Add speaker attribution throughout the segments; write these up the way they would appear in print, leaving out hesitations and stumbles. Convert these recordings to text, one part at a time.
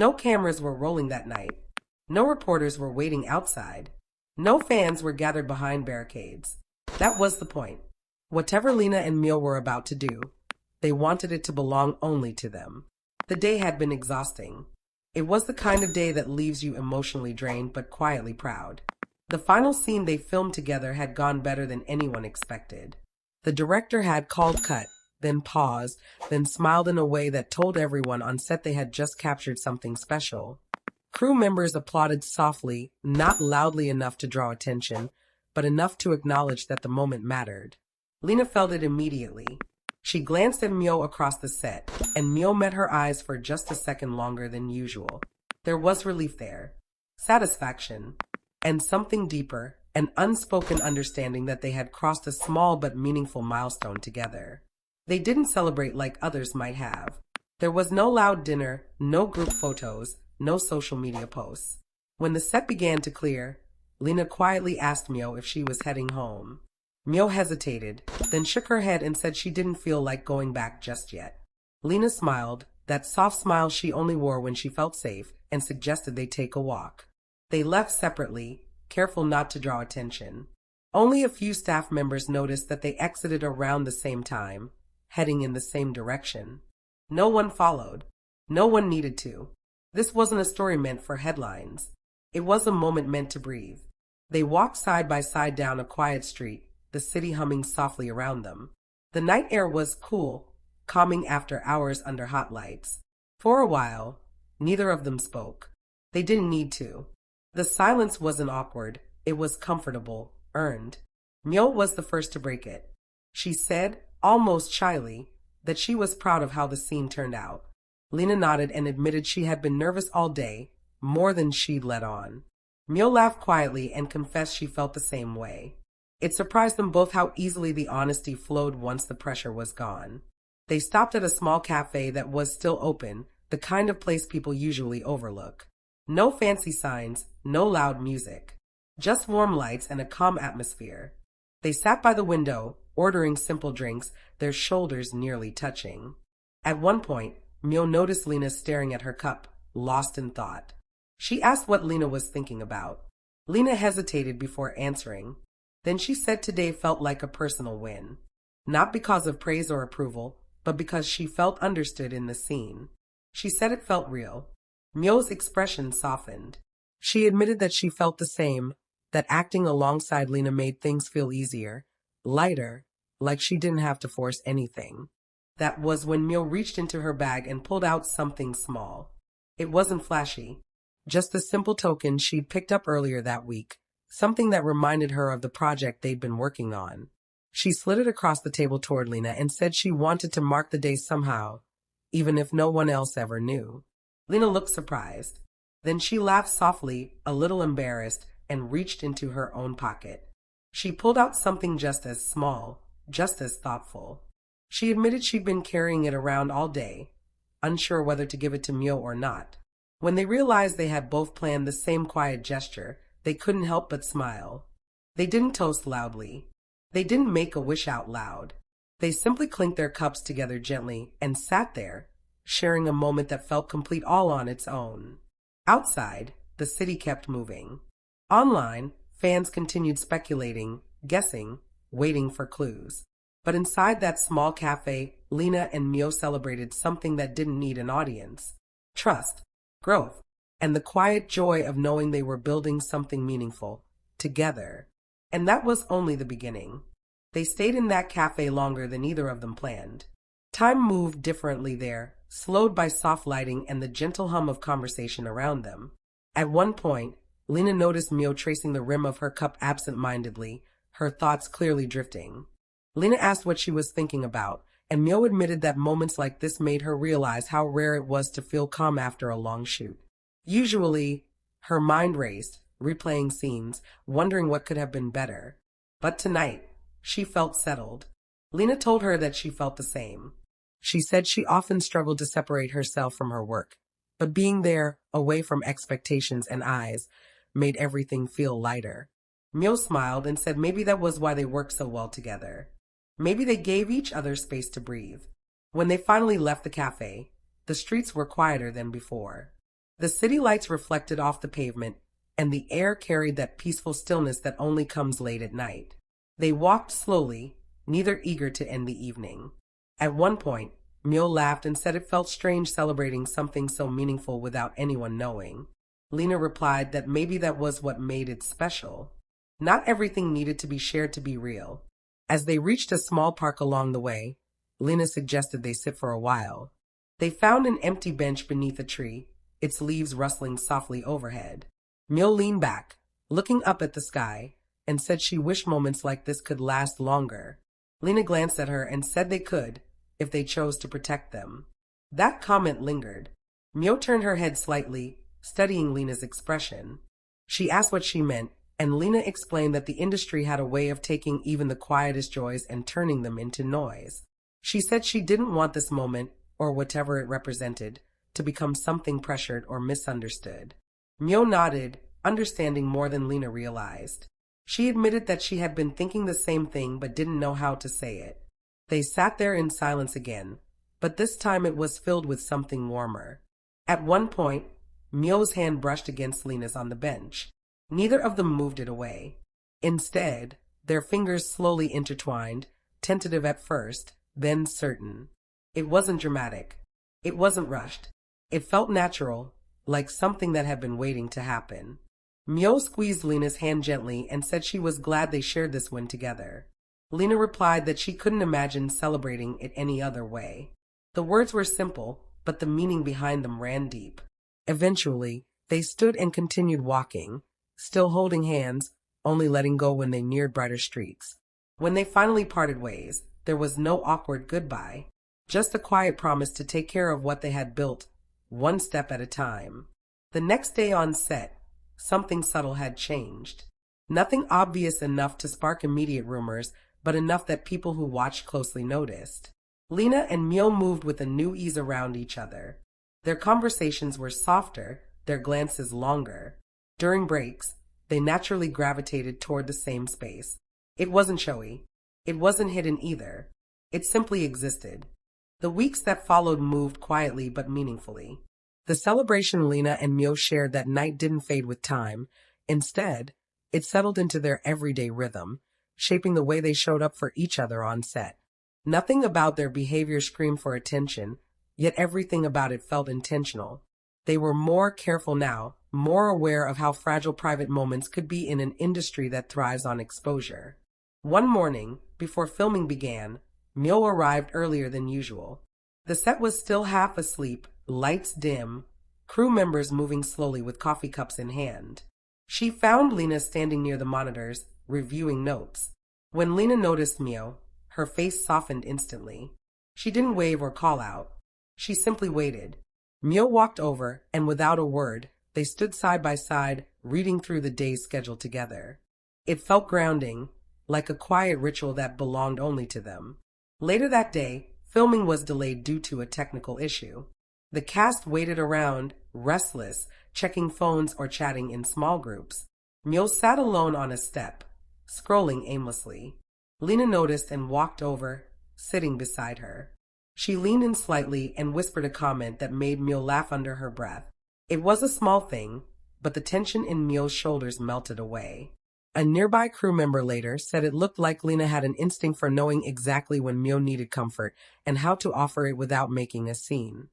Speaker 1: No cameras were rolling that night. No reporters were waiting outside. No fans were gathered behind barricades. That was the point. Whatever Lena and Miu were about to do, they wanted it to belong only to them. The day had been exhausting. It was the kind of day that leaves you emotionally drained but quietly proud. The final scene they filmed together had gone better than anyone expected. The director had called cut, then paused, then smiled in a way that told everyone on set they had just captured something special. Crew members applauded softly, not loudly enough to draw attention, but enough to acknowledge that the moment mattered. Lena felt it immediately. She glanced at Miu across the set, and Miu met her eyes for just a second longer than usual. There was relief there, satisfaction, and something deeper, an unspoken understanding that they had crossed a small but meaningful milestone together. They didn't celebrate like others might have. There was no loud dinner, no group photos, no social media posts. When the set began to clear, Lena quietly asked Miu if she was heading home. Miu hesitated, then shook her head and said she didn't feel like going back just yet. Lena smiled, that soft smile she only wore when she felt safe, and suggested they take a walk. They left separately, careful not to draw attention. Only a few staff members noticed that they exited around the same time, heading in the same direction. No one followed. No one needed to. This wasn't a story meant for headlines. It was a moment meant to breathe. They walked side by side down a quiet street, the city humming softly around them. The night air was cool, calming after hours under hot lights. For a while, neither of them spoke. They didn't need to. The silence wasn't awkward. It was comfortable, earned. Miu was the first to break it. She said, almost shyly, that she was proud of how the scene turned out. Lena nodded and admitted she had been nervous all day, more than she'd let on. Miu laughed quietly and confessed she felt the same way. It surprised them both how easily the honesty flowed once the pressure was gone. They stopped at a small cafe that was still open, the kind of place people usually overlook. No fancy signs, no loud music. Just warm lights and a calm atmosphere. They sat by the window, ordering simple drinks, their shoulders nearly touching. At one point, Miu noticed Lena staring at her cup, lost in thought. She asked what Lena was thinking about. Lena hesitated before answering. Then she said today felt like a personal win. Not because of praise or approval, but because she felt understood in the scene. She said it felt real. Miu's expression softened. She admitted that she felt the same, that acting alongside Lena made things feel easier, lighter, like she didn't have to force anything. That was when Miu reached into her bag and pulled out something small. It wasn't flashy, just the simple token she'd picked up earlier that week, something that reminded her of the project they'd been working on. She slid it across the table toward Lena and said she wanted to mark the day somehow, even if no one else ever knew. Lena looked surprised. Then she laughed softly, a little embarrassed, and reached into her own pocket. She pulled out something just as small, just as thoughtful. She admitted she'd been carrying it around all day, unsure whether to give it to Miu or not. When they realized they had both planned the same quiet gesture, they couldn't help but smile. They didn't toast loudly. They didn't make a wish out loud. They simply clinked their cups together gently and sat there, sharing a moment that felt complete all on its own. Outside, the city kept moving. Online, fans continued speculating, guessing, waiting for clues. But inside that small cafe, Lena and Miu celebrated something that didn't need an audience. Trust, growth, and the quiet joy of knowing they were building something meaningful, together. And that was only the beginning. They stayed in that cafe longer than either of them planned. Time moved differently there, slowed by soft lighting and the gentle hum of conversation around them. At one point, Lena noticed Miu tracing the rim of her cup absent-mindedly, her thoughts clearly drifting. Lena asked what she was thinking about, and Miu admitted that moments like this made her realize how rare it was to feel calm after a long shoot. Usually, her mind raced, replaying scenes, wondering what could have been better. But tonight, she felt settled. Lena told her that she felt the same. She said she often struggled to separate herself from her work, but being there, away from expectations and eyes, made everything feel lighter. Miu smiled and said maybe that was why they worked so well together. Maybe they gave each other space to breathe. When they finally left the cafe, the streets were quieter than before. The city lights reflected off the pavement, and the air carried that peaceful stillness that only comes late at night. They walked slowly, neither eager to end the evening. At one point, Miu laughed and said it felt strange celebrating something so meaningful without anyone knowing. Lena replied that maybe that was what made it special. Not everything needed to be shared to be real. As they reached a small park along the way, Lena suggested they sit for a while. They found an empty bench beneath a tree, its leaves rustling softly overhead. Miu leaned back, looking up at the sky, and said she wished moments like this could last longer. Lena glanced at her and said they could, if they chose to protect them. That comment lingered. Miu turned her head slightly, studying Lena's expression. She asked what she meant, and Lena explained that the industry had a way of taking even the quietest joys and turning them into noise. She said she didn't want this moment, or whatever it represented, to become something pressured or misunderstood. Miu nodded, understanding more than Lena realized. She admitted that she had been thinking the same thing but didn't know how to say it. They sat there in silence again, but this time it was filled with something warmer. At one point, Miu's hand brushed against Lena's on the bench. Neither of them moved it away. Instead, their fingers slowly intertwined, tentative at first, then certain. It wasn't dramatic. It wasn't rushed. It felt natural, like something that had been waiting to happen. Miu squeezed Lena's hand gently and said she was glad they shared this one together. Lena replied that she couldn't imagine celebrating it any other way. The words were simple, but the meaning behind them ran deep. Eventually, they stood and continued walking, still holding hands, only letting go when they neared brighter streets. When they finally parted ways, there was no awkward goodbye, just a quiet promise to take care of what they had built, one step at a time. The next day on set, something subtle had changed. Nothing obvious enough to spark immediate rumors, but enough that people who watched closely noticed. Lena and Miu moved with a new ease around each other. Their conversations were softer, their glances longer. During breaks, they naturally gravitated toward the same space. It wasn't showy. It wasn't hidden either. It simply existed. The weeks that followed moved quietly but meaningfully. The celebration Lena and Miu shared that night didn't fade with time. Instead, it settled into their everyday rhythm, shaping the way they showed up for each other on set. Nothing about their behavior screamed for attention, yet everything about it felt intentional. They were more careful now, more aware of how fragile private moments could be in an industry that thrives on exposure. One morning, before filming began, Miu arrived earlier than usual. The set was still half asleep, lights dim, crew members moving slowly with coffee cups in hand. She found Lena standing near the monitors, reviewing notes. When Lena noticed Miu, her face softened instantly. She didn't wave or call out. She simply waited. Miu walked over, and without a word, they stood side by side, reading through the day's schedule together. It felt grounding, like a quiet ritual that belonged only to them. Later that day, filming was delayed due to a technical issue. The cast waited around, restless, checking phones or chatting in small groups. Miu sat alone on a step, scrolling aimlessly. Lena noticed and walked over, sitting beside her. She leaned in slightly and whispered a comment that made Miu laugh under her breath. It was a small thing, but the tension in Miu's shoulders melted away. A nearby crew member later said it looked like Lena had an instinct for knowing exactly when Miu needed comfort and how to offer it without making a scene.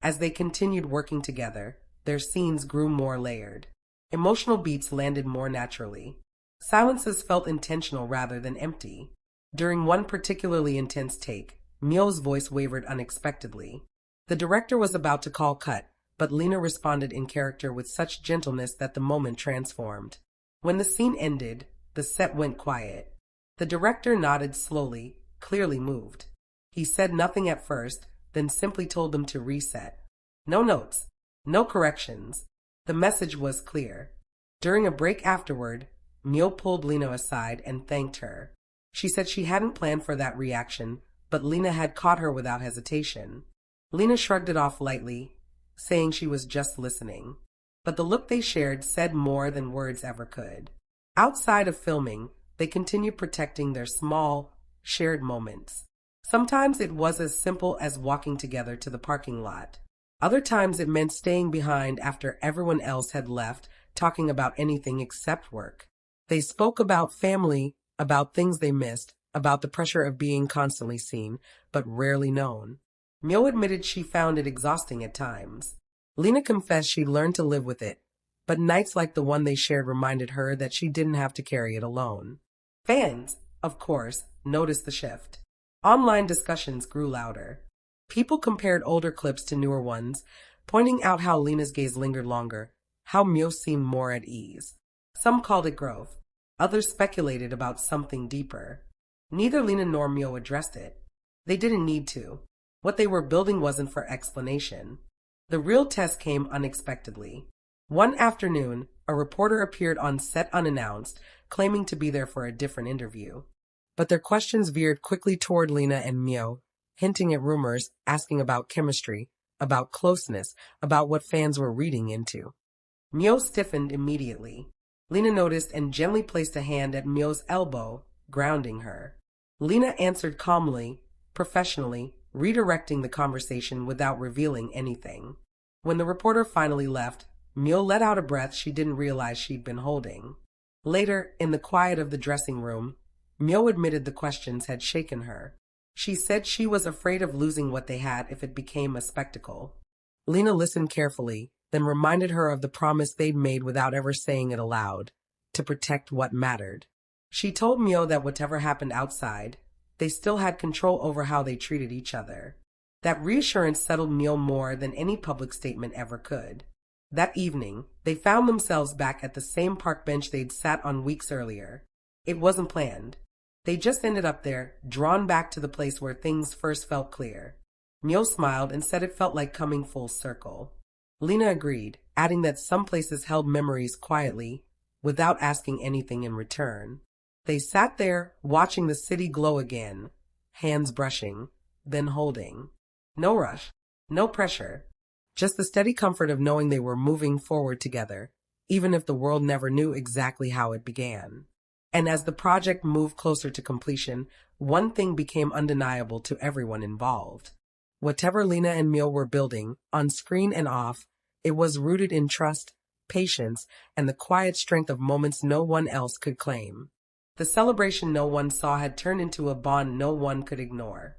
Speaker 1: As they continued working together, their scenes grew more layered. Emotional beats landed more naturally. Silences felt intentional rather than empty. During one particularly intense take, Miu's voice wavered unexpectedly. The director was about to call cut, but Lena responded in character with such gentleness that the moment transformed. When the scene ended, the set went quiet. The director nodded slowly, clearly moved. He said nothing at first, then simply told them to reset. No notes, no corrections. The message was clear. During a break afterward, Miu pulled Lena aside and thanked her. She said she hadn't planned for that reaction, but Lena had caught her without hesitation. Lena shrugged it off lightly, saying she was just listening. But the look they shared said more than words ever could. Outside of filming, they continued protecting their small, shared moments. Sometimes it was as simple as walking together to the parking lot. Other times it meant staying behind after everyone else had left, talking about anything except work. They spoke about family, about things they missed, about the pressure of being constantly seen, but rarely known. Miu admitted she found it exhausting at times. Lena confessed she'd learned to live with it, but nights like the one they shared reminded her that she didn't have to carry it alone. Fans, of course, noticed the shift. Online discussions grew louder. People compared older clips to newer ones, pointing out how Lena's gaze lingered longer, how Miu seemed more at ease. Some called it growth. Others speculated about something deeper. Neither Lena nor Miu addressed it. They didn't need to. What they were building wasn't for explanation. The real test came unexpectedly. One afternoon, a reporter appeared on set unannounced, claiming to be there for a different interview. But their questions veered quickly toward Lena and Miu, hinting at rumors, asking about chemistry, about closeness, about what fans were reading into. Miu stiffened immediately. Lena noticed and gently placed a hand at Miu's elbow, grounding her. Lena answered calmly, professionally, redirecting the conversation without revealing anything. When the reporter finally left, Miu let out a breath she didn't realize she'd been holding. Later, in the quiet of the dressing room, Miu admitted the questions had shaken her. She said she was afraid of losing what they had if it became a spectacle. Lena listened carefully, then reminded her of the promise they'd made without ever saying it aloud, to protect what mattered. She told Miu that whatever happened outside, they still had control over how they treated each other. That reassurance settled Miu more than any public statement ever could. That evening, they found themselves back at the same park bench they'd sat on weeks earlier. It wasn't planned. They just ended up there, drawn back to the place where things first felt clear. Miu smiled and said it felt like coming full circle. Lena agreed, adding that some places held memories quietly, without asking anything in return. They sat there, watching the city glow again, hands brushing, then holding. No rush, no pressure, just the steady comfort of knowing they were moving forward together, even if the world never knew exactly how it began. And as the project moved closer to completion, one thing became undeniable to everyone involved. Whatever Lena and Miu were building, on screen and off, it was rooted in trust, patience, and the quiet strength of moments no one else could claim. The celebration no one saw had turned into a bond no one could ignore.